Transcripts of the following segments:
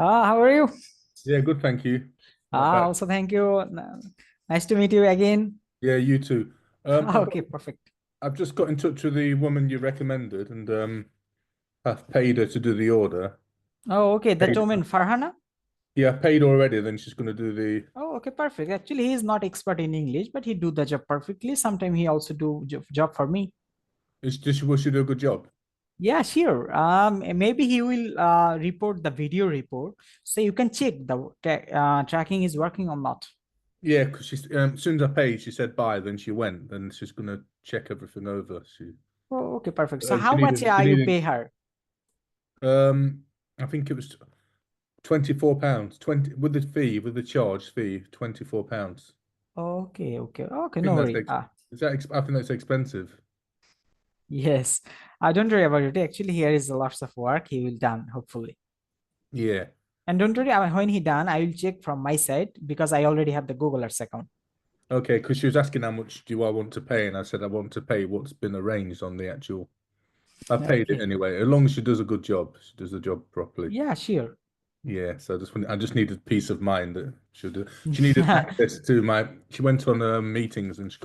How are you? Yeah, good, thank you. Not bad. Also thank you. Nice to meet you again. Yeah, you too. I've got, Okay, perfect. I've just got in touch with the woman you recommended, and I've paid her to do the order. Oh, okay. That Paid, woman, Farhana. yeah, I paid already. Then she's going to do the. Oh, okay, perfect. Actually, he is not expert in English, but he do the job perfectly. Sometimes he also do job for me. Will she do a good job? Yeah, sure. Maybe he will report the video report, so you can check the tracking is working or not. Yeah, because she's as soon as I paid, she said bye. Then she went. Then she's going to check everything over. Oh, okay, perfect. So She how much needed. She you needed. pay her? I think it was £24. 20 with the fee, with the charge fee, £24. Okay, okay, okay. I think No that's worry. I think that's expensive. Yes. Don't worry about it. Actually, here is lots of work he will done, hopefully. Yeah. And don't worry, when he done, I will check from my side because I already have the Google Ads account. Okay, because she was asking how much do I want to pay, and I said I want to pay what's been arranged on the actual. I paid it Okay. anyway, as long as she does a good job. She does the job properly. Yeah, sure. Yeah, so I just needed peace of mind that she needed access to my. She went on meetings and she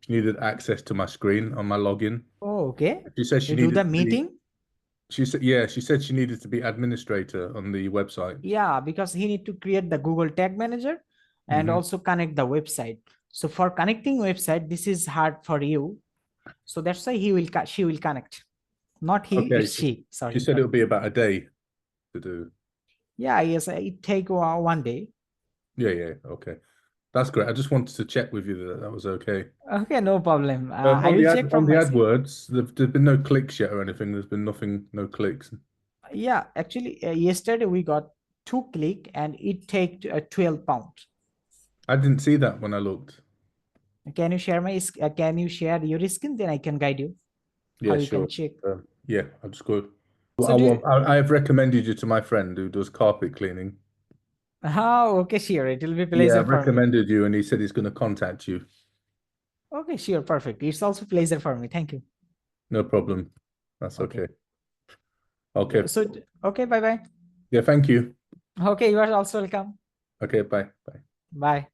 needed access to my screen on my login. Oh, okay. She said she To do the needed to be. meeting. She said she needed to be administrator on the website. Yeah, because he need to create the Google Tag Manager and Hmm. also connect the website. So for connecting website, this is hard for you. So that's why she will connect. Not he, Okay, it's she. she Sorry. said it'll be about a day to do. Yeah, yes, it take 1 day. Yeah, yeah, okay. That's great. I just wanted to check with you that that was okay. Okay, no problem. I will check On from the my side. AdWords, there's been no clicks yet or anything. There's been nothing, no clicks. Yeah, actually, yesterday we got 2 click and it take £12. I didn't see that when I looked. Can you share your screen? Then I can guide you how Yeah, you can sure. check. Yeah, I'll just go. So do you, I have recommended you to my friend who does carpet cleaning. okay, sure. It will be Yeah, pleasure I've for me. recommended you, and he said he's going to contact you. Okay, sure, perfect. It's also pleasure for me. Thank you. No problem. That's Okay. okay. Okay. Okay, bye bye. Yeah, thank you. Okay, you are also welcome. Okay, bye. Bye. Bye.